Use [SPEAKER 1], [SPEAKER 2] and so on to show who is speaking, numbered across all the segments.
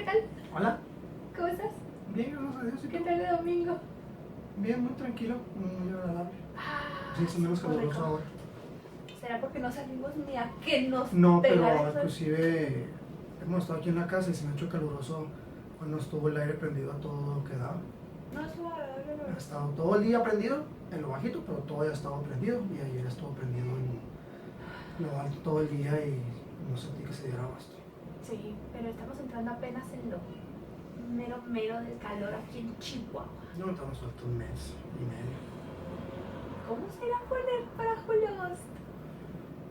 [SPEAKER 1] tal?
[SPEAKER 2] Hola.
[SPEAKER 1] ¿Cómo estás?
[SPEAKER 2] Bien, gracias a Dios. ¿Y
[SPEAKER 1] ¿Qué
[SPEAKER 2] tú?
[SPEAKER 1] tal de domingo?
[SPEAKER 2] Bien, muy tranquilo, muy agradable. Sí, es
[SPEAKER 1] sí,
[SPEAKER 2] menos
[SPEAKER 1] muy
[SPEAKER 2] caluroso
[SPEAKER 1] rico.
[SPEAKER 2] ahora.
[SPEAKER 1] ¿Será porque no salimos ni a que nos
[SPEAKER 2] No,
[SPEAKER 1] pegara
[SPEAKER 2] pero
[SPEAKER 1] el sol?
[SPEAKER 2] inclusive hemos estado aquí en la casa y se me ha hecho caluroso cuando estuvo el aire prendido a todo lo que daba.
[SPEAKER 1] No, es agradable, la
[SPEAKER 2] Ha
[SPEAKER 1] verdad.
[SPEAKER 2] estado todo el día prendido en lo bajito, pero todo ya ha estado prendido y ayer estuvo prendido en lo alto todo el día y no sentí que se diera abasto.
[SPEAKER 1] Sí, pero estamos entrando apenas en lo mero del calor aquí en Chihuahua.
[SPEAKER 2] No, estamos falta un mes y medio.
[SPEAKER 1] ¿Cómo se irá a poner para julio agosto?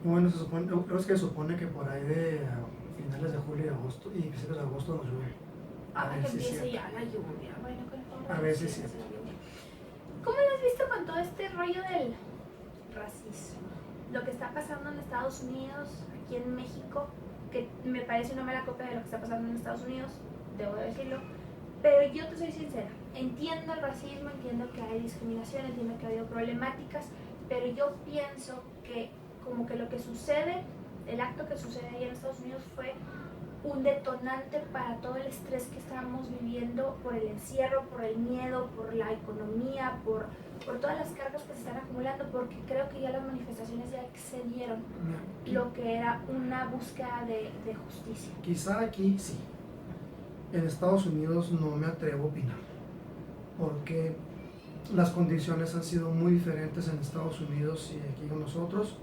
[SPEAKER 2] Bueno, creo que se supone que por ahí de finales de julio y agosto y principios de agosto nos llueve.
[SPEAKER 1] Ah, que
[SPEAKER 2] si es
[SPEAKER 1] empiece
[SPEAKER 2] cierto.
[SPEAKER 1] ya la lluvia. Bueno, con el favor
[SPEAKER 2] A
[SPEAKER 1] de
[SPEAKER 2] ver
[SPEAKER 1] Dios,
[SPEAKER 2] si es
[SPEAKER 1] que
[SPEAKER 2] cierto.
[SPEAKER 1] empiece la lluvia. ¿Cómo lo has visto con todo este rollo del racismo? Lo que está pasando en Estados Unidos, aquí en México, que me parece una mala copia de lo que está pasando en Estados Unidos, debo de decirlo, pero yo te soy sincera, entiendo el racismo, entiendo que hay discriminación, entiendo que ha habido problemáticas, pero yo pienso que como que lo que sucede, el acto que sucede ahí en Estados Unidos fue un detonante para todo el estrés que estábamos viviendo por el encierro, por el miedo, por la economía, por todas las cargas que se están acumulando, porque creo que ya las manifestaciones ya excedieron lo que era una búsqueda de justicia.
[SPEAKER 2] Quizá aquí sí. En Estados Unidos no me atrevo a opinar, porque las condiciones han sido muy diferentes en Estados Unidos y aquí con nosotros.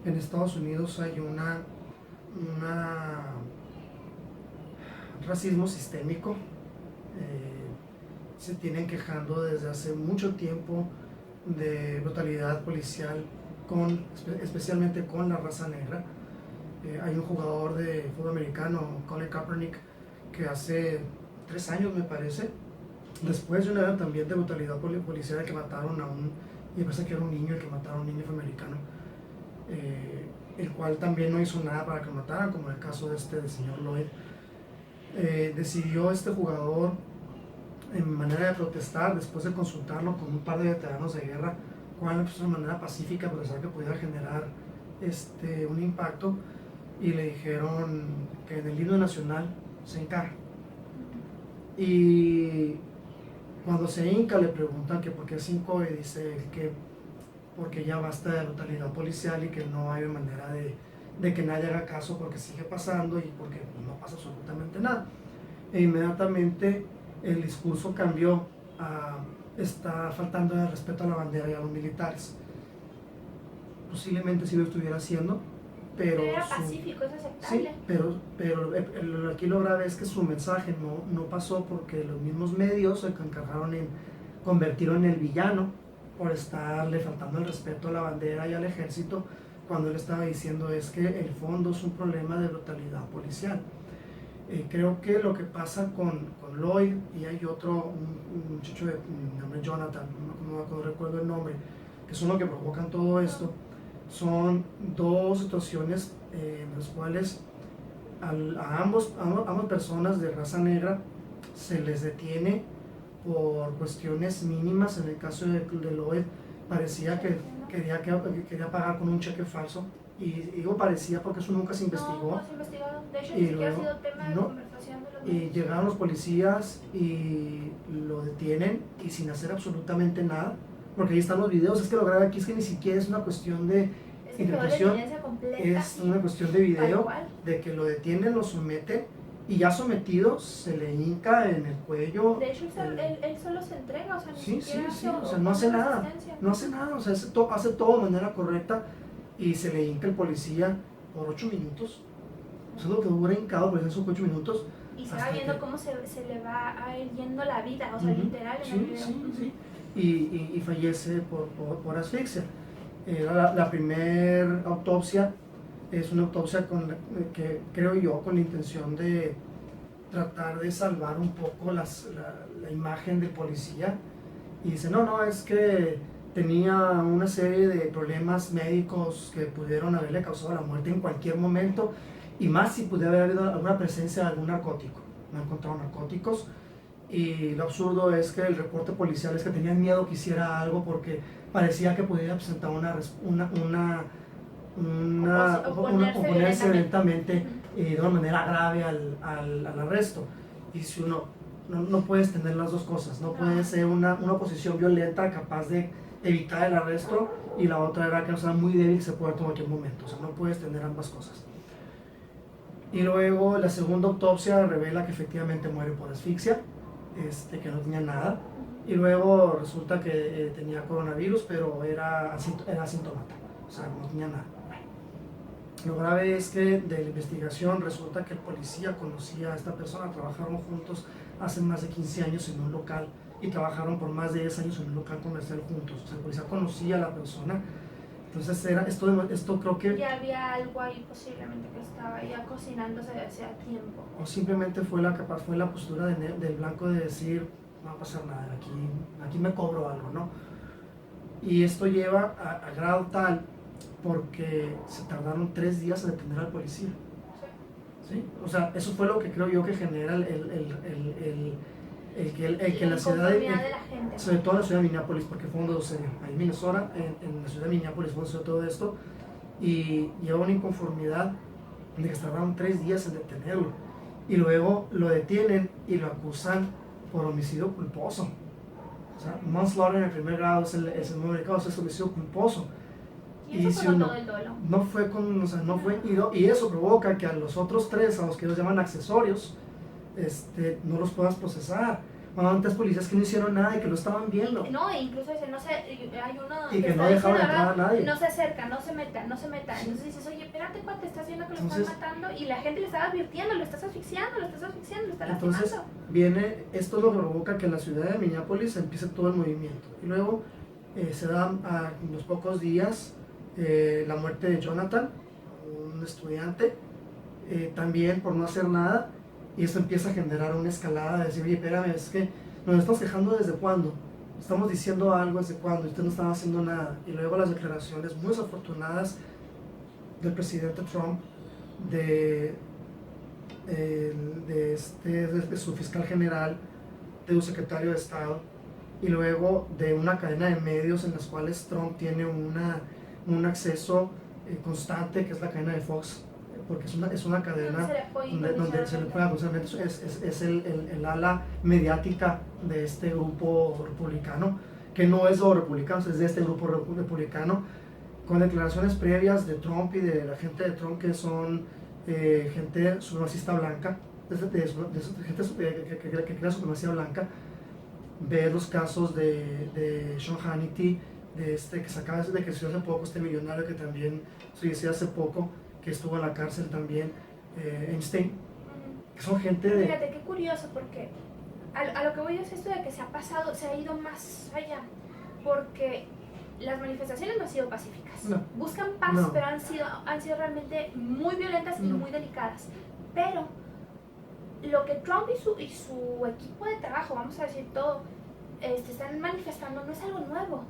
[SPEAKER 2] En Estados Unidos hay un racismo sistémico. Se tienen quejando desde hace mucho tiempo de brutalidad policial, especialmente con la raza negra. Hay un jugador de fútbol americano, Colin Kaepernick, que hace 3 años me parece, después de una era también de brutalidad policial que mataron y me parece que era un niño el que mataron, un niño afroamericano, el cual también no hizo nada para que lo mataran, como en el caso del señor Lloyd. Decidió este jugador, en manera de protestar, después de consultarlo con un par de veteranos de guerra, cuál es una manera pacífica, pensar que pudiera generar un impacto, y le dijeron que en el himno nacional se hincara. Y cuando se hinca le preguntan que por qué se hincó y dice que porque ya basta de brutalidad policial y que no hay manera de que nadie haga caso porque sigue pasando y porque no pasa absolutamente nada. E inmediatamente el discurso cambió a está faltando el respeto a la bandera y a los militares. Posiblemente sí lo estuviera haciendo, pero
[SPEAKER 1] era pacífico, es aceptable.
[SPEAKER 2] Sí, pero aquí lo grave es que su mensaje no pasó porque los mismos medios se encargaron en convertirlo en el villano por estarle faltando el respeto a la bandera y al ejército, cuando él estaba diciendo es que el fondo es un problema de brutalidad policial. Creo que lo que pasa con Lloyd, y hay otro, un muchacho de nombre Jonathan, no recuerdo el nombre, que son los que provocan todo esto, son dos situaciones en las cuales a ambas personas de raza negra se les detiene por cuestiones mínimas. En el caso de Lloyd parecía que quería pagar con un cheque falso, y digo parecía porque eso nunca se investigó.
[SPEAKER 1] No se investigó, de hecho
[SPEAKER 2] Y
[SPEAKER 1] ni siquiera ha
[SPEAKER 2] luego,
[SPEAKER 1] sido tema de conversación de los
[SPEAKER 2] y
[SPEAKER 1] medios.
[SPEAKER 2] llegaron los policías y lo detienen y sin hacer absolutamente nada, porque ahí están los videos. Es que lo grave aquí es que ni siquiera es una cuestión de interpretación, es una cuestión de video, de que lo detienen, lo someten, y ya sometido se le hinca en el cuello.
[SPEAKER 1] De hecho él solo se entrega, o sea, ni siquiera
[SPEAKER 2] o sea, no hace nada, o sea, hace todo de manera correcta, y se le hinca el policía por 8 minutos. Eso es lo que dura hincado, por esos 8 minutos.
[SPEAKER 1] Y se va viendo cómo se le va a ir yendo la vida, o sea, literal en el video.
[SPEAKER 2] Sí. Y fallece por asfixia. La primera autopsia es una autopsia que creo yo con la intención de tratar de salvar un poco la imagen del policía, y dice no, es que tenía una serie de problemas médicos que pudieron haberle causado la muerte en cualquier momento, y más si pudiera haber habido alguna presencia de algún narcótico. No encontraron narcóticos, y lo absurdo es que el reporte policial es que tenían miedo que hiciera algo porque parecía que pudiera presentar oponerse lentamente de una manera grave al arresto. Y si uno, no puedes tener las dos cosas, no puedes ser una oposición violenta capaz de evitar el arresto y la otra era que era muy débil, se puede tomar en cualquier momento, o sea, no puedes tener ambas cosas. Y luego la segunda autopsia revela que efectivamente muere por asfixia, que no tenía nada. Y luego resulta que tenía coronavirus, pero era asintomático, o sea, no tenía nada. Lo grave es que de la investigación resulta que el policía conocía a esta persona, trabajaron juntos hace más de 15 años en un local y trabajaron por más de 10 años en un local comercial juntos. O sea, el policía conocía a la persona. Entonces esto creo que...
[SPEAKER 1] Ya había algo ahí posiblemente que estaba ya cocinándose de hacía tiempo.
[SPEAKER 2] O simplemente fue la postura del blanco de decir, no va a pasar nada, aquí me cobro algo, ¿no? Y esto lleva a grado tal porque se tardaron 3 días en detener al policía. ¿Sí? O sea, eso fue lo que creo yo que genera el que la ciudad
[SPEAKER 1] de la gente,
[SPEAKER 2] sobre todo en la ciudad de Minneapolis, porque fue donde sucedió, ahí en Minnesota, en la ciudad de Minneapolis fue donde sucedió todo esto, y lleva una inconformidad de que tardaron 3 días en detenerlo, y luego lo detienen y lo acusan por homicidio culposo. O sea, manslaughter en el primer grado es el número de casos, es homicidio culposo.
[SPEAKER 1] Y eso fue todo el dolo.
[SPEAKER 2] No fue con, o sea, no fue, y eso provoca que a los otros 3, a los que ellos llaman accesorios, no los puedas procesar. Mandaron 3 policías que no hicieron nada y que lo estaban viendo.
[SPEAKER 1] No, incluso dice, no sé, hay uno
[SPEAKER 2] y que no dejaban entrar a nadie.
[SPEAKER 1] No se acerca, no se meta. Entonces dices, oye, espérate, cuate, estás viendo que lo están matando y la gente le estaba advirtiendo, lo estás asfixiando, lo estás lastimando.
[SPEAKER 2] Entonces esto lo provoca que en la ciudad de Minneapolis empiece todo el movimiento. Y luego se da a los pocos días la muerte de Jonathan, un estudiante, también por no hacer nada. Y eso empieza a generar una escalada de decir, oye, espérame, es que nos estamos quejando desde cuándo, estamos diciendo algo desde cuándo, y ustedes no están haciendo nada. Y luego las declaraciones muy desafortunadas del presidente Trump, de su fiscal general, de su secretario de Estado, y luego de una cadena de medios en las cuales Trump tiene un acceso constante, que es la cadena de Fox, porque es una cadena donde se le puede es el ala mediática de este grupo republicano, que no es de los republicanos, es de este grupo republicano, con declaraciones previas de Trump y de la gente de Trump que son gente supremacista blanca, gente que crea supremacía blanca. Ver los casos de Sean Hannity, que se acaba de que se hace poco, este millonario que también se hizo hace poco, que estuvo en la cárcel también, Einstein, que son gente de...
[SPEAKER 1] Fíjate, qué curioso, porque a lo que voy es esto de que se ha ido más allá, porque las manifestaciones no han sido pacíficas, buscan paz, pero han sido realmente muy violentas y muy delicadas, pero lo que Trump y su equipo de trabajo, vamos a decir todo, están manifestando no es algo nuevo,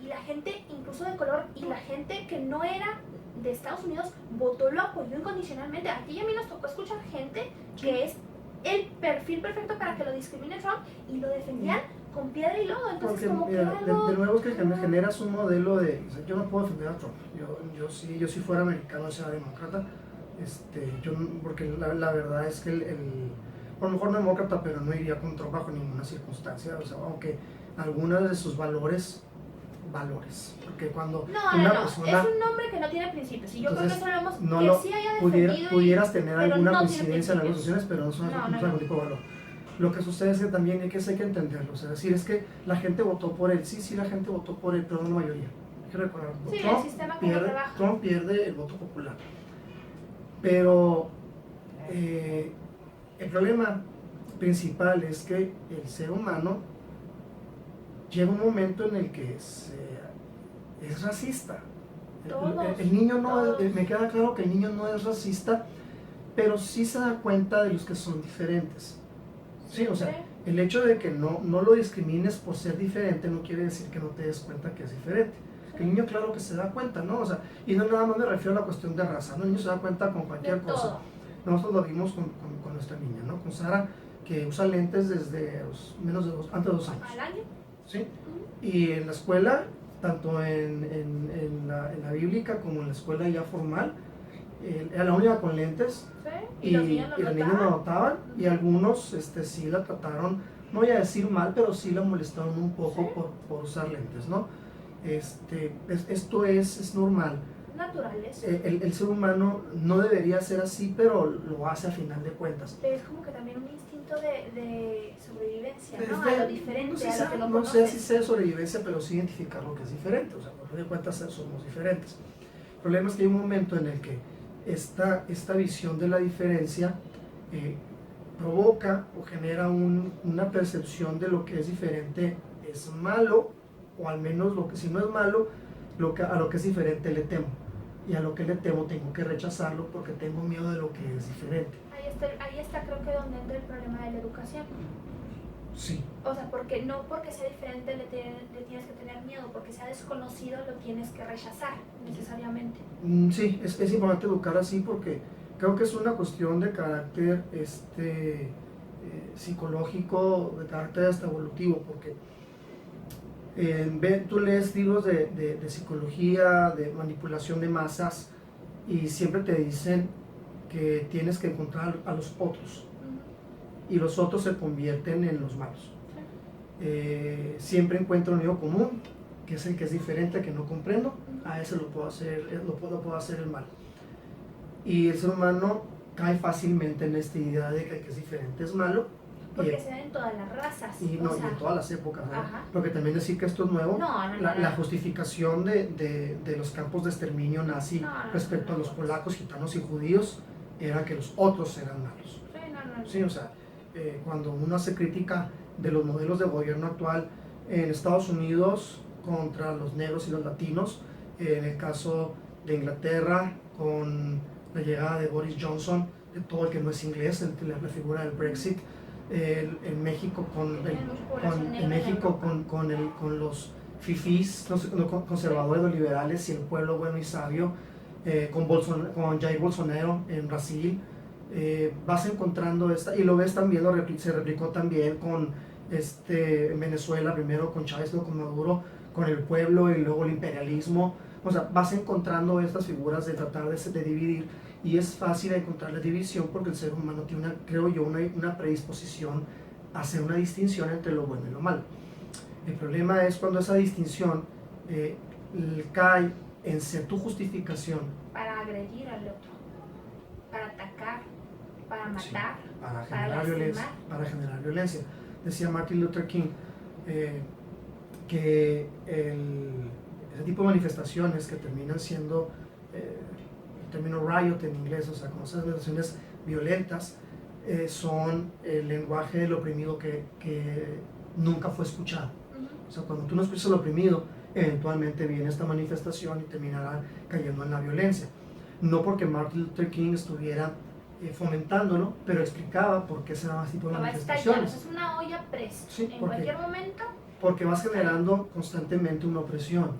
[SPEAKER 1] y la gente incluso de color y la gente que no era de Estados Unidos votó, lo apoyó incondicionalmente. A ti y a mí nos tocó escuchar gente que es el perfil perfecto para que lo discrimine Trump y lo defendían con piedra y lodo. Entonces,
[SPEAKER 2] porque, de nuevo es que generas un modelo de... O sea, yo no puedo defender a Trump. Yo si fuera americano, sea demócrata, porque la verdad es que a lo mejor no demócrata, pero no iría con Trump bajo ninguna circunstancia. O sea, aunque algunos de sus valores, porque cuando una persona...
[SPEAKER 1] es un hombre que no tiene principios, y yo creo que eso lo hemos,
[SPEAKER 2] no
[SPEAKER 1] que sí haya defendido
[SPEAKER 2] pudieras tener alguna
[SPEAKER 1] no
[SPEAKER 2] coincidencia en algunas situaciones, pero no es algún tipo de valor. Lo que sucede es que también hay que entenderlo, o sea, decir es que la gente votó por él, sí, la gente votó por él, pero no la mayoría. Hay que recordar, Trump pierde el voto popular, pero el problema principal es que el ser humano llega un momento en el que es racista. El niño me queda claro que el niño no es racista, pero sí se da cuenta de los que son diferentes. Sí, o sea, el hecho de que no lo discrimines por ser diferente no quiere decir que no te des cuenta que es diferente. El niño claro que se da cuenta, ¿no? O sea, y no nada más me refiero a la cuestión de raza, ¿no? El niño se da cuenta con cualquier cosa. Nosotros lo vimos con nuestra niña, ¿no? Con Sara, que usa lentes desde antes de 2 años.
[SPEAKER 1] ¿Al año?
[SPEAKER 2] ¿Sí? Y en la escuela, tanto en la bíblica como en la escuela ya formal, era la única con lentes.
[SPEAKER 1] ¿Sí? Y los niños
[SPEAKER 2] y los niños lo notaban, y algunos sí la trataron, no voy a decir mal, pero sí la molestaron un poco
[SPEAKER 1] ¿Sí?
[SPEAKER 2] por usar lentes, ¿no? Esto es normal.
[SPEAKER 1] Naturales.
[SPEAKER 2] El ser humano no debería ser así, pero lo hace a final de cuentas.
[SPEAKER 1] Pero es como que también un instinto de sobrevivencia, ¿no?
[SPEAKER 2] Este,
[SPEAKER 1] A lo diferente,
[SPEAKER 2] no sé,
[SPEAKER 1] a lo que no
[SPEAKER 2] no
[SPEAKER 1] conoces.
[SPEAKER 2] sé si sea sobrevivencia, pero sí identificar lo que es diferente. O sea, por fin de cuentas somos diferentes. El problema es que hay un momento en el que esta visión de la diferencia provoca o genera una percepción de lo que es diferente es malo, o al menos lo que si no es malo, a lo que es diferente le temo. Y a lo que le temo tengo que rechazarlo porque tengo miedo de lo que es diferente.
[SPEAKER 1] Ahí está creo que donde entra el problema de la educación.
[SPEAKER 2] Sí.
[SPEAKER 1] O sea, no porque sea diferente le tienes que tener miedo, porque sea desconocido lo tienes que rechazar necesariamente.
[SPEAKER 2] Sí, es importante educar así porque creo que es una cuestión de carácter psicológico, de carácter hasta evolutivo, porque tú lees libros de psicología, de manipulación de masas, y siempre te dicen que tienes que encontrar a los otros, y los otros se convierten en los malos. Siempre encuentro un enemigo común, que es el que es diferente, que no comprendo, a ese lo puedo hacer el mal. Y el ser humano cae fácilmente en esta idea de que el que es diferente es malo.
[SPEAKER 1] Porque se da en todas las razas.
[SPEAKER 2] Y en todas las épocas, ¿no?
[SPEAKER 1] Ajá.
[SPEAKER 2] Porque también decir que esto es nuevo,
[SPEAKER 1] No.
[SPEAKER 2] la justificación de los campos de exterminio nazi respecto a los polacos, gitanos y judíos era que los otros eran malos. Sí, o sea, cuando uno hace crítica de los modelos de gobierno actual en Estados Unidos contra los negros y los latinos, en el caso de Inglaterra con la llegada de Boris Johnson, de todo el que no es inglés, la figura del Brexit, en México con los fifís, los conservadores o liberales, y el pueblo bueno y sabio, con Jair Bolsonaro en Brasil. Vas encontrando y lo ves también, se replicó también en Venezuela, primero con Chávez, luego con Maduro, con el pueblo y luego el imperialismo. O sea, vas encontrando estas figuras de tratar de dividir, y es fácil encontrar la división porque el ser humano tiene, creo yo, una predisposición a hacer una distinción entre lo bueno y lo malo. El problema es cuando esa distinción cae en ser tu justificación
[SPEAKER 1] para agredir al otro, para atacar, para matar,
[SPEAKER 2] sí, para generar violencia. Decía Martin Luther King que ese tipo de manifestaciones que terminan siendo el término riot en inglés, o sea, como esas manifestaciones violentas, son el lenguaje del oprimido que nunca fue escuchado. O sea, cuando tú no escuchas al oprimido, eventualmente viene esta manifestación y terminará cayendo en la violencia. No porque Martin Luther King estuviera fomentándolo, pero explicaba por qué se daban este tipo de manifestaciones.
[SPEAKER 1] Es una olla presa,
[SPEAKER 2] sí,
[SPEAKER 1] en cualquier momento.
[SPEAKER 2] Porque vas generando constantemente una opresión,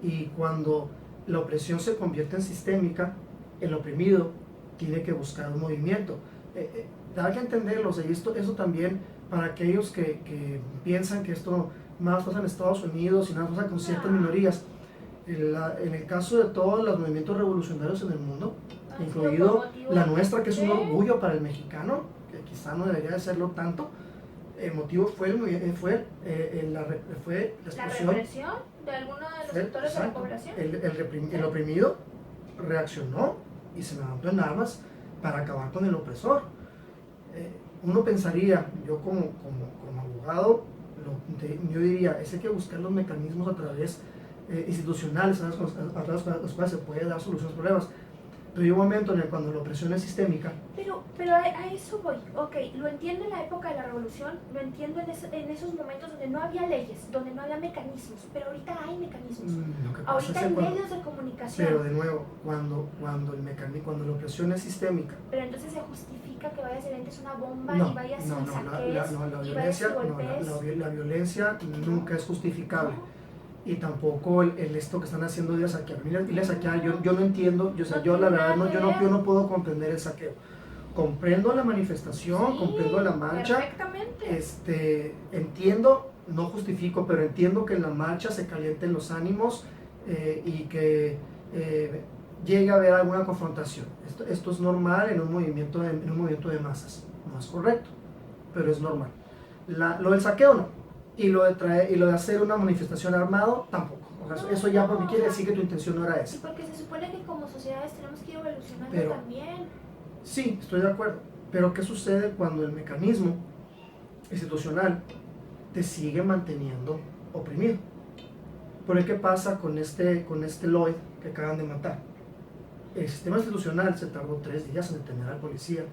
[SPEAKER 2] y cuando la opresión se convierte en sistémica, el oprimido tiene que buscar un movimiento. Hay que entenderlo, y eso también para aquellos que piensan que esto más pasa en Estados Unidos y nada pasa con ciertas minorías. En el caso de todos los movimientos revolucionarios en el mundo, incluido la nuestra, que es un orgullo para el mexicano, que quizá no debería de serlo tanto, el motivo fue la explosión.
[SPEAKER 1] ¿La represión de alguno de los sectores de la población?
[SPEAKER 2] El oprimido reaccionó y se levantó en armas para acabar con el opresor. Uno pensaría, yo como abogado, yo diría, hay que buscar los mecanismos a través institucionales, a través de los cuales se puede dar soluciones a los problemas. Pero hay un momento en el cuando la opresión es sistémica.
[SPEAKER 1] Pero a eso voy. Ok, lo entiendo en la época de la revolución, lo entiendo en esos momentos donde no había leyes, donde no había mecanismos, pero ahorita hay mecanismos. Ahorita hay medios de comunicación.
[SPEAKER 2] Pero de nuevo, cuando la opresión es sistémica.
[SPEAKER 1] Pero entonces se justifica que vayas y ventes una bomba y vayas
[SPEAKER 2] la violencia nunca es justificable. Y tampoco esto que están haciendo de saquear. Mira, yo no entiendo, yo la verdad yo no puedo comprender el saqueo. Comprendo la manifestación, comprendo la marcha.
[SPEAKER 1] Perfectamente.
[SPEAKER 2] Entiendo, no justifico, pero entiendo que en la marcha se calienten los ánimos y que llegue a haber alguna confrontación. Esto es normal en un movimiento de masas, no es correcto, pero es normal. Lo del saqueo no, y lo de hacer una manifestación armado tampoco. O sea, eso ya porque quiere decir que tu intención no era esa.
[SPEAKER 1] Y porque se supone que como sociedades tenemos que ir evolucionando
[SPEAKER 2] Pero,
[SPEAKER 1] también.
[SPEAKER 2] Sí, estoy de acuerdo, pero ¿qué sucede cuando el mecanismo institucional te sigue manteniendo oprimido? ¿Por qué pasa con este Lloyd que acaban de matar? El sistema institucional se tardó 3 días en detener al policía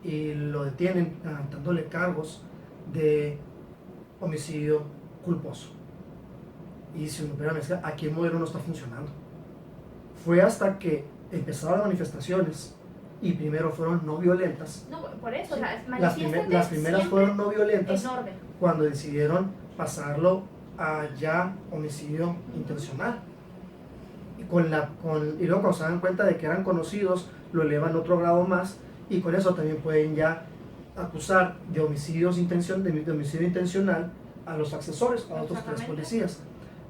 [SPEAKER 2] y lo detienen dándole cargos de homicidio culposo. Y si uno espera, aquí el modelo no está funcionando. Fue hasta que empezaron las manifestaciones y primero fueron no violentas.
[SPEAKER 1] No, por eso,
[SPEAKER 2] Sí.
[SPEAKER 1] manifiéstate
[SPEAKER 2] Las primeras fueron no violentas
[SPEAKER 1] en orden.
[SPEAKER 2] cuando decidieron pasarlo a ya homicidio intencional. Y luego cuando se dan cuenta de que eran conocidos, lo elevan otro grado más y con eso también pueden ya acusar de homicidio intencional a los accesorios, a otros 3 policías.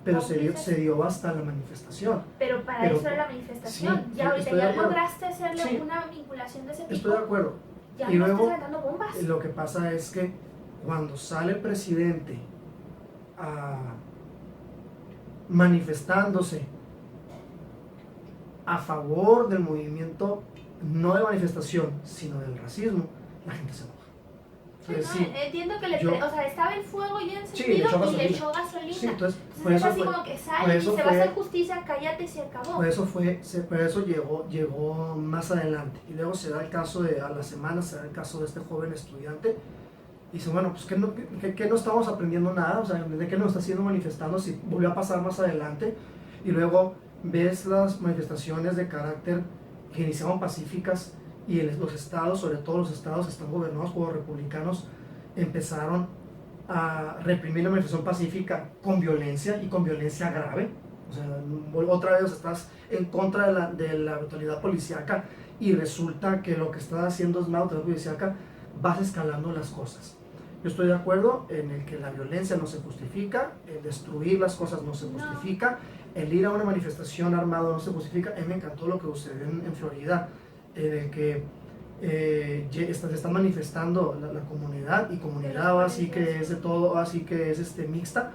[SPEAKER 2] Pero se dio hasta la manifestación.
[SPEAKER 1] Pero eso era la manifestación.
[SPEAKER 2] Sí,
[SPEAKER 1] ya ahorita ya lograste hacerle
[SPEAKER 2] sí,
[SPEAKER 1] una vinculación de ese tipo.
[SPEAKER 2] Estoy de acuerdo.
[SPEAKER 1] Ya
[SPEAKER 2] y
[SPEAKER 1] no
[SPEAKER 2] luego,
[SPEAKER 1] estás aventando bombas.
[SPEAKER 2] lo que pasa es que cuando sale el presidente manifestándose a favor del movimiento, no de manifestación, sino del racismo, la gente se enoja.
[SPEAKER 1] Sí, no, entiendo que estaba el fuego ya encendido y le echó gasolina.
[SPEAKER 2] Sí, entonces,
[SPEAKER 1] es así como que sale y se va a hacer justicia, cállate y se acabó.
[SPEAKER 2] Por eso llegó más adelante. Y luego se da el caso a la semana, se da el caso de este joven estudiante. Y dice, bueno, pues que no estamos aprendiendo nada, o sea, ¿de qué nos está haciendo manifestando si volvió a pasar más adelante? Y luego ves las manifestaciones de carácter que iniciaron pacíficas y los estados, sobre todo los estados que están gobernados por republicanos, empezaron a reprimir la manifestación pacífica con violencia y con violencia grave. O sea, otra vez estás en contra de la brutalidad policíaca y resulta que lo que estás haciendo es una brutalidad policíaca, vas escalando las cosas. Yo estoy de acuerdo en el que la violencia no se justifica, el destruir las cosas no se justifica, el ir a una manifestación armado no se justifica. A mí me encantó lo que sucedió en Florida, en el que se está manifestando la comunidad, y comunidad así que es de todo, así que es mixta,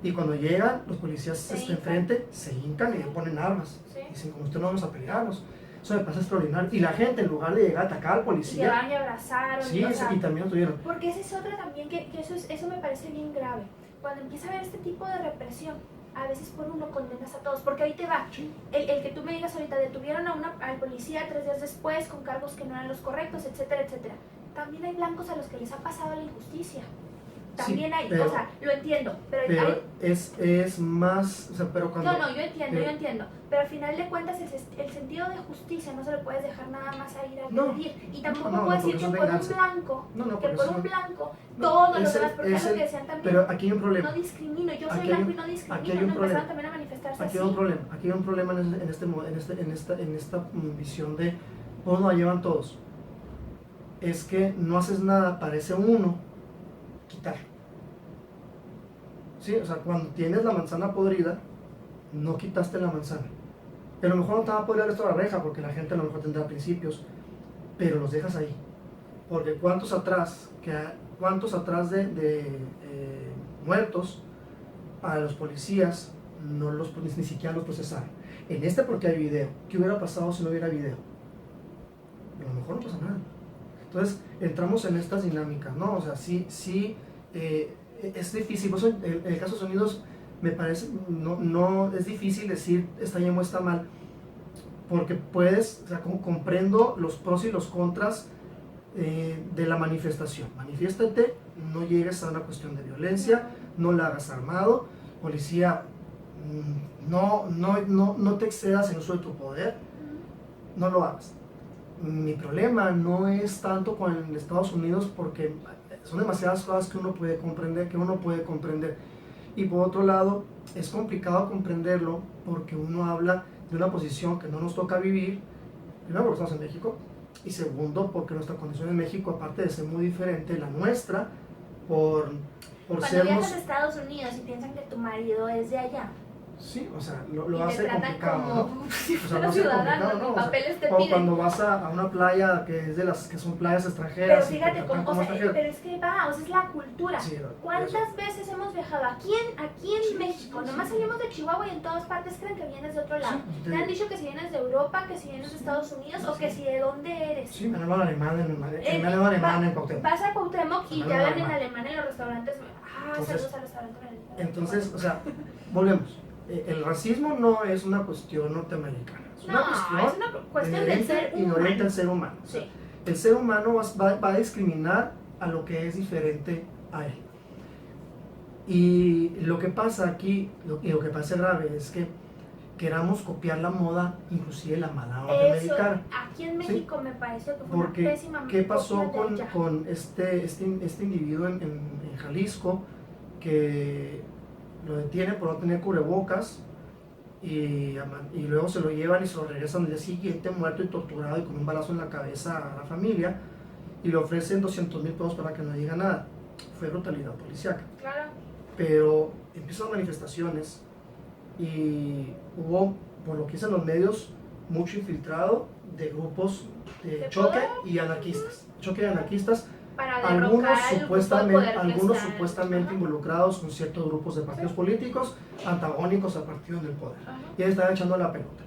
[SPEAKER 2] y cuando llegan los policías enfrente, se hincan y le ponen armas, y dicen, como usted no vamos a pelearnos. Eso me pasa extraordinario. Y la gente, en lugar de llegar a atacar al policía,
[SPEAKER 1] llegaron y abrazaron.
[SPEAKER 2] Sí, y también lo tuvieron.
[SPEAKER 1] Porque esa es otra también, que eso me parece bien grave. Cuando empieza a haber este tipo de represión, a veces por uno condenas a todos, porque ahí te va.
[SPEAKER 2] Sí.
[SPEAKER 1] El que tú me digas ahorita, detuvieron al policía 3 días después con cargos que no eran los correctos, etcétera, etcétera. También hay blancos a los que les ha pasado la injusticia. También hay,
[SPEAKER 2] pero,
[SPEAKER 1] lo entiendo, pero
[SPEAKER 2] hay, es más, pero cuando...
[SPEAKER 1] No, yo entiendo, pero al final de cuentas el sentido de justicia no se lo puedes dejar nada más a ir a pedir, y tampoco puedes decir que por un blanco, todos los demás, porque es lo que decían también,
[SPEAKER 2] pero aquí hay un problema.
[SPEAKER 1] No discrimino, yo soy blanco y no discrimino,
[SPEAKER 2] aquí hay un problema.
[SPEAKER 1] También a manifestarse
[SPEAKER 2] aquí hay un problema en esta visión de todos la llevan todos, es que no haces nada para ese uno quitar. Sí, o sea, cuando tienes la manzana podrida, no quitaste la manzana. Pero a lo mejor no te va a poder esto a la reja, porque la gente a lo mejor tendrá principios, pero los dejas ahí. Porque cuántos atrás de muertos a los policías ni siquiera los procesaron. Porque hay video. ¿Qué hubiera pasado si no hubiera video? A lo mejor no pasa nada. Entonces entramos en estas dinámicas, ¿no? O sea, sí, es difícil. Por eso en el caso de Estados Unidos me parece, no es difícil decir está bien o está mal, porque puedes, o sea, comprendo los pros y los contras de la manifestación. Manifiéstate, no llegues a una cuestión de violencia, no la hagas armado, policía, no te excedas en uso de tu poder, no lo hagas. Mi problema no es tanto con Estados Unidos, porque son demasiadas cosas que uno puede comprender, y por otro lado es complicado comprenderlo porque uno habla de una posición que no nos toca vivir, primero porque estamos en México, y segundo porque nuestra condición en México, aparte de ser muy diferente la nuestra, por
[SPEAKER 1] cuando
[SPEAKER 2] sernos...
[SPEAKER 1] viajas a Estados Unidos y piensan que tu marido es de allá,
[SPEAKER 2] Sí, o sea, lo
[SPEAKER 1] y
[SPEAKER 2] hace
[SPEAKER 1] te tratan
[SPEAKER 2] complicado,
[SPEAKER 1] como
[SPEAKER 2] ¿no?
[SPEAKER 1] si
[SPEAKER 2] O sea,
[SPEAKER 1] fuera
[SPEAKER 2] lo hace
[SPEAKER 1] ciudadano,
[SPEAKER 2] complicado,
[SPEAKER 1] ni
[SPEAKER 2] ¿no? O sea,
[SPEAKER 1] papeles te
[SPEAKER 2] o
[SPEAKER 1] piden.
[SPEAKER 2] cuando vas a una playa que es de las que son playas
[SPEAKER 1] Pero
[SPEAKER 2] extranjeras y te
[SPEAKER 1] fíjate,
[SPEAKER 2] tratan
[SPEAKER 1] o
[SPEAKER 2] como
[SPEAKER 1] sea,
[SPEAKER 2] extranjero.
[SPEAKER 1] pero es que va, o sea, es la cultura.
[SPEAKER 2] Sí,
[SPEAKER 1] ¿Cuántas veces hemos viajado aquí en
[SPEAKER 2] Sí,
[SPEAKER 1] México?
[SPEAKER 2] sí,
[SPEAKER 1] Nomás
[SPEAKER 2] sí.
[SPEAKER 1] salimos de Chihuahua y en todas partes creen que vienes de otro lado.
[SPEAKER 2] Sí,
[SPEAKER 1] Te han dicho que si vienes de Europa, que si vienes de Estados Unidos o que si de dónde eres.
[SPEAKER 2] Sí, me hablan alemán en Cuauhtémoc.
[SPEAKER 1] Vas a Cuauhtémoc y
[SPEAKER 2] Me
[SPEAKER 1] te
[SPEAKER 2] hablan
[SPEAKER 1] hablan en
[SPEAKER 2] alemán.
[SPEAKER 1] alemán en los restaurantes. Saludos al restaurante.
[SPEAKER 2] Entonces, o sea, volvemos. El racismo no es una cuestión norteamericana, es una cuestión
[SPEAKER 1] es una cuestión del ser
[SPEAKER 2] inherente
[SPEAKER 1] humano.
[SPEAKER 2] al ser humano. O sea,
[SPEAKER 1] Sí.
[SPEAKER 2] el ser humano va a discriminar a lo que es diferente a él. Y lo que pasa aquí, y lo que pasa grave, es que queramos copiar la moda, inclusive la mala norteamericana.
[SPEAKER 1] Aquí en México me pareció que fue
[SPEAKER 2] Porque,
[SPEAKER 1] una pésima
[SPEAKER 2] ¿qué pasó
[SPEAKER 1] copia de allá.
[SPEAKER 2] con este individuo en Jalisco que lo detienen por no tener cubrebocas y luego se lo llevan y se lo regresan al día siguiente muerto y torturado y con un balazo en la cabeza a la familia y le ofrecen 200,000 pesos para que no diga nada? Fue brutalidad policíaca.
[SPEAKER 1] Claro.
[SPEAKER 2] Pero empiezan manifestaciones y hubo, por lo que dicen los medios, mucho infiltrado de grupos de choque y anarquistas. Choque y anarquistas,
[SPEAKER 1] Para
[SPEAKER 2] algunos
[SPEAKER 1] derrocar el grupo de poder que está-
[SPEAKER 2] supuestamente
[SPEAKER 1] Ajá.
[SPEAKER 2] involucrados con ciertos grupos de partidos políticos antagónicos al partido en el poder.
[SPEAKER 1] Ajá.
[SPEAKER 2] Y ahí están echando la pelota.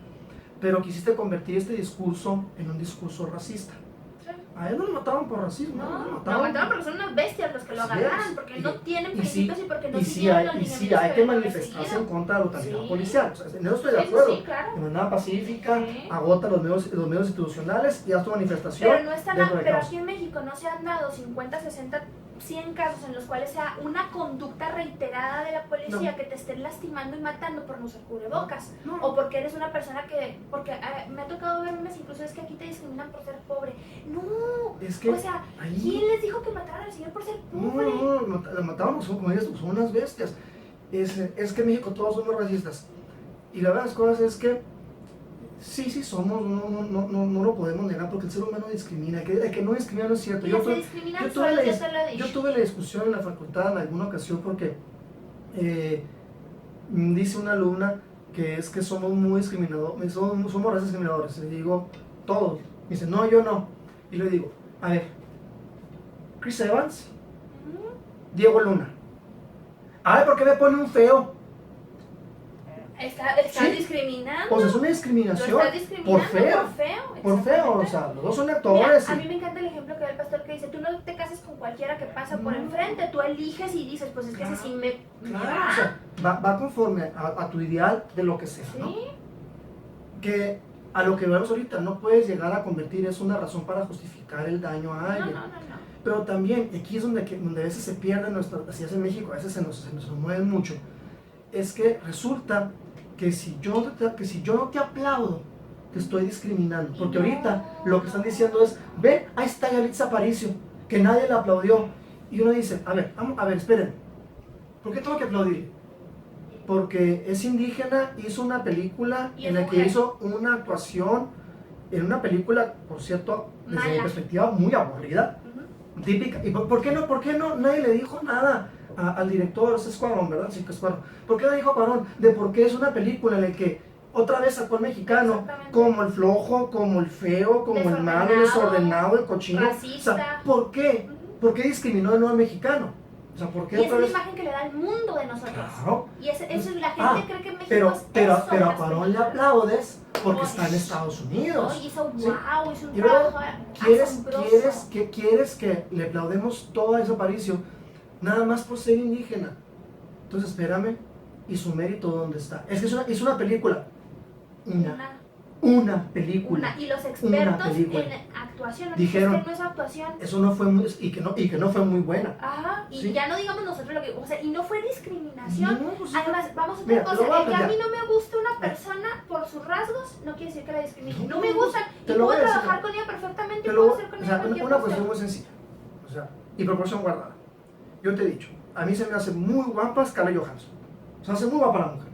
[SPEAKER 2] Pero quisiste convertir este discurso en un discurso racista.
[SPEAKER 1] Sí.
[SPEAKER 2] A él no lo mataron por racismo,
[SPEAKER 1] No,
[SPEAKER 2] lo
[SPEAKER 1] lo
[SPEAKER 2] mataron
[SPEAKER 1] mataron porque son unas bestias los que lo
[SPEAKER 2] Así
[SPEAKER 1] agarraron,
[SPEAKER 2] es.
[SPEAKER 1] porque no tienen
[SPEAKER 2] y
[SPEAKER 1] principios y porque no
[SPEAKER 2] y sí
[SPEAKER 1] siguieron los
[SPEAKER 2] hay
[SPEAKER 1] lineamientos
[SPEAKER 2] que
[SPEAKER 1] debieron haber
[SPEAKER 2] manifestarse
[SPEAKER 1] seguido.
[SPEAKER 2] en contra de la brutalidad
[SPEAKER 1] Sí.
[SPEAKER 2] policial. O sea, en eso estoy de
[SPEAKER 1] Eso
[SPEAKER 2] acuerdo.
[SPEAKER 1] sí, claro.
[SPEAKER 2] De manera pacífica,
[SPEAKER 1] Sí.
[SPEAKER 2] agota los medios institucionales y haz tu manifestación.
[SPEAKER 1] Pero no están,
[SPEAKER 2] dentro de
[SPEAKER 1] pero
[SPEAKER 2] caos.
[SPEAKER 1] aquí en México no se han dado 50, 60, 100 casos en los cuales sea una conducta reiterada de la policía
[SPEAKER 2] No.
[SPEAKER 1] que te estén lastimando y matando por no usar cubrebocas.
[SPEAKER 2] No.
[SPEAKER 1] O porque eres una persona que, porque me ha tocado ver memes, incluso es que aquí te discriminan por ser pobre. No,
[SPEAKER 2] Es que
[SPEAKER 1] o sea,
[SPEAKER 2] ahí-
[SPEAKER 1] ¿quién les dijo que mataran al señor por ser
[SPEAKER 2] No,
[SPEAKER 1] pobre?
[SPEAKER 2] lo matábamos, como dices tú, son unas bestias. Es que en México todos somos racistas. Y la verdad de las cosas es que sí somos, no lo podemos negar porque el ser humano discrimina. Que no discrimina no es cierto.
[SPEAKER 1] Y
[SPEAKER 2] Yo
[SPEAKER 1] se
[SPEAKER 2] tuve-
[SPEAKER 1] discriminan
[SPEAKER 2] yo tuve
[SPEAKER 1] solos,
[SPEAKER 2] la
[SPEAKER 1] ya
[SPEAKER 2] dis-
[SPEAKER 1] te lo he dicho.
[SPEAKER 2] Yo tuve la discusión en la facultad en alguna ocasión porque dice una alumna que es que somos muy discriminadores, somos racistas discriminadores. Le digo, todos. Me dice, no, yo no. Y le digo, a ver, Chris Evans,
[SPEAKER 1] Ujú.
[SPEAKER 2] Diego Luna. Ay, ¿por qué me pone un feo?
[SPEAKER 1] Estás
[SPEAKER 2] Sí.
[SPEAKER 1] discriminando.
[SPEAKER 2] Pues es una
[SPEAKER 1] Lo
[SPEAKER 2] discriminación
[SPEAKER 1] estás discriminando
[SPEAKER 2] por feo.
[SPEAKER 1] Por feo,
[SPEAKER 2] Por feo, o
[SPEAKER 1] exactamente.
[SPEAKER 2] sea, los dos son
[SPEAKER 1] Mira,
[SPEAKER 2] actores.
[SPEAKER 1] a mí me encanta el ejemplo que da el pastor que dice, tú no te cases con cualquiera que pasa por
[SPEAKER 2] No.
[SPEAKER 1] enfrente, tú eliges y dices, pues es que ese sí me
[SPEAKER 2] Claro,
[SPEAKER 1] va.
[SPEAKER 2] o sea, va conforme a tu ideal de lo que sea, ¿no?
[SPEAKER 1] Sí,
[SPEAKER 2] Que a lo que vemos ahorita no puedes llegar a convertir es una razón para justificar el daño a
[SPEAKER 1] no,
[SPEAKER 2] alguien.
[SPEAKER 1] no.
[SPEAKER 2] Pero también, aquí es donde a veces se pierde nuestra, así es en México, a veces se nos mueve mucho, es que resulta que si yo no te aplaudo, te estoy discriminando. Porque
[SPEAKER 1] No.
[SPEAKER 2] ahorita lo que están diciendo es, ven, ahí está Yalitza Aparicio, que nadie le aplaudió. Y uno dice, a ver, esperen, ¿por qué tengo que aplaudir? Porque es indígena, hizo una película
[SPEAKER 1] Y
[SPEAKER 2] en
[SPEAKER 1] es
[SPEAKER 2] la que
[SPEAKER 1] mujer.
[SPEAKER 2] hizo una actuación, en una película, por cierto, desde mi
[SPEAKER 1] Mala.
[SPEAKER 2] perspectiva, muy aburrida,
[SPEAKER 1] Ujú.
[SPEAKER 2] típica. ¿Y por qué no? Nadie le dijo nada al director, es Cuarón, ¿verdad? Sí, que es Cuarón. ¿Por qué no dijo Cuarón de por qué es una película en la que otra vez sacó al mexicano
[SPEAKER 1] Exactamente.
[SPEAKER 2] como el flojo, como el feo, como el malo, desordenado, el cochino?
[SPEAKER 1] racista.
[SPEAKER 2] O sea, ¿por qué?
[SPEAKER 1] Ujú.
[SPEAKER 2] ¿Por qué discriminó de nuevo al mexicano? O sea, ¿por qué
[SPEAKER 1] Y esa
[SPEAKER 2] otra
[SPEAKER 1] es la
[SPEAKER 2] vez?
[SPEAKER 1] imagen que le da al mundo de nosotros.
[SPEAKER 2] Claro.
[SPEAKER 1] Y eso es la gente
[SPEAKER 2] Ah,
[SPEAKER 1] cree que México
[SPEAKER 2] Pero,
[SPEAKER 1] es
[SPEAKER 2] pero,
[SPEAKER 1] eso,
[SPEAKER 2] pero a
[SPEAKER 1] las
[SPEAKER 2] Cuarón le
[SPEAKER 1] películas.
[SPEAKER 2] aplaudes porque
[SPEAKER 1] Uy.
[SPEAKER 2] está en Estados Unidos.
[SPEAKER 1] No, hizo
[SPEAKER 2] Sí.
[SPEAKER 1] wow, hizo un
[SPEAKER 2] Y luego,
[SPEAKER 1] trabajo
[SPEAKER 2] ¿Quieres
[SPEAKER 1] asombroso.
[SPEAKER 2] ¿Quieres que le aplaudemos toda esa aparición nada más por ser indígena? Entonces espérame, ¿y su mérito dónde está? Es que es una película. Una película.
[SPEAKER 1] Y los
[SPEAKER 2] Una
[SPEAKER 1] expertos
[SPEAKER 2] película.
[SPEAKER 1] en actuación nos
[SPEAKER 2] Dijeron,
[SPEAKER 1] es que no es actuación.
[SPEAKER 2] Eso no fue muy, y que no fue muy buena.
[SPEAKER 1] Ajá, y
[SPEAKER 2] Sí.
[SPEAKER 1] ya no digamos nosotros lo que, o sea, y no fue discriminación.
[SPEAKER 2] No, pues,
[SPEAKER 1] Además, vamos a
[SPEAKER 2] mira,
[SPEAKER 1] otra
[SPEAKER 2] te lo voy
[SPEAKER 1] cosa,
[SPEAKER 2] a
[SPEAKER 1] el que a mí
[SPEAKER 2] plantear.
[SPEAKER 1] no me gusta una persona por sus rasgos, no quiere decir que la discrimine.
[SPEAKER 2] No,
[SPEAKER 1] No me gustan,
[SPEAKER 2] te
[SPEAKER 1] y
[SPEAKER 2] lo
[SPEAKER 1] puedo
[SPEAKER 2] voy a decir.
[SPEAKER 1] trabajar con ella perfectamente, y
[SPEAKER 2] Te lo-
[SPEAKER 1] puedo hacer con
[SPEAKER 2] o
[SPEAKER 1] ella
[SPEAKER 2] sea,
[SPEAKER 1] cualquier
[SPEAKER 2] una
[SPEAKER 1] cosa.
[SPEAKER 2] cuestión muy sencilla. O sea, y proporción guardada. Yo te he dicho, a mí se me hace muy guapa Scarlett Johansson. O sea, hace muy guapa la mujer.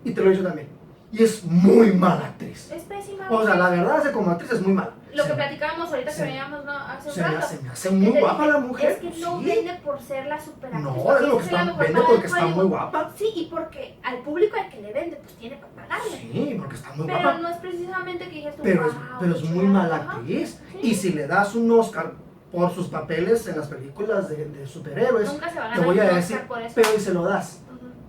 [SPEAKER 2] Y te lo he dicho también. Y es muy mala actriz.
[SPEAKER 1] Es pésima.
[SPEAKER 2] O sea, la verdad es que como actriz es muy mala.
[SPEAKER 1] lo que platicábamos ahorita que veíamos, ¿no? Hace un rato.
[SPEAKER 2] Se me hace muy guapa la mujer.
[SPEAKER 1] Es que no
[SPEAKER 2] sí.
[SPEAKER 1] vende por ser la superactriz.
[SPEAKER 2] No, es lo que está, vende porque está muy guapa.
[SPEAKER 1] Sí, y porque al público al que le vende, pues tiene para pagarle.
[SPEAKER 2] Sí, porque está muy
[SPEAKER 1] pero
[SPEAKER 2] guapa.
[SPEAKER 1] Pero no es precisamente que dijes tú,
[SPEAKER 2] pero es muy mala actriz. Sí. Y si le das un Oscar por sus papeles en las películas de superhéroes,
[SPEAKER 1] nunca se va a ganar
[SPEAKER 2] te voy a
[SPEAKER 1] un
[SPEAKER 2] decir,
[SPEAKER 1] Oscar por eso.
[SPEAKER 2] pero y se lo das.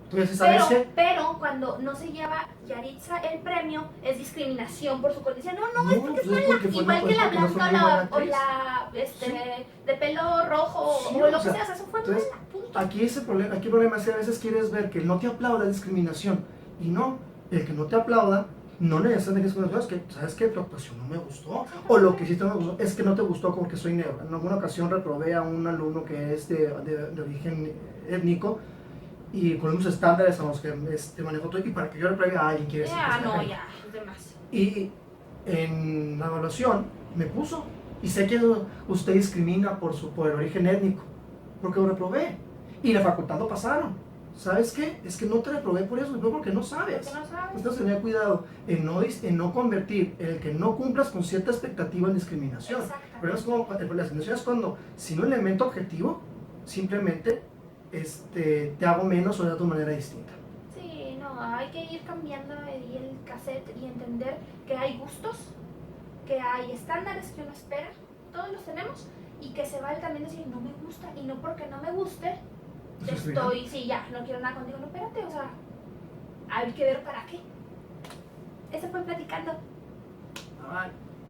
[SPEAKER 2] ¿Tú ya sabes qué?
[SPEAKER 1] Pero cuando no se lleva Yaritza el premio, es discriminación por su condición. No, es porque es mala. Igual que la blanca o la de pelo rojo
[SPEAKER 2] sí,
[SPEAKER 1] o lo que sea, eso fue
[SPEAKER 2] entonces, mala. Aquí el problema es que a veces quieres ver que el no te aplauda es discriminación. Y no, el que no te aplauda no necesariamente es que, ¿sabes qué? Tu actuación no me gustó. O lo que sí no me gustó es que no te gustó porque soy negro. En alguna ocasión reprobé a un alumno que es de origen étnico y con unos estándares a los que manejo todo, y para que yo repruebe a alguien quiere decir que
[SPEAKER 1] ya, es demás.
[SPEAKER 2] Y en la evaluación me puso, y sé que usted discrimina por el origen étnico, porque lo reprobé, y la facultad lo pasaron. ¿Sabes qué? Es que no te reprobé por eso, porque no sabes. Entonces tenía cuidado en no convertir el que no cumplas con cierta expectativa en discriminación. Pero es como, la discriminación es cuando, sin un elemento objetivo, simplemente te hago menos o de otra manera distinta.
[SPEAKER 1] Sí, no, hay que ir cambiando ahí el cassette y entender que hay gustos, que hay estándares que uno espera, todos los tenemos, y que se vale también decir no me gusta, y no porque no me guste, no quiero nada contigo, no, espérate, o sea, hay que ver para qué. Eso fue platicando.
[SPEAKER 2] Bye.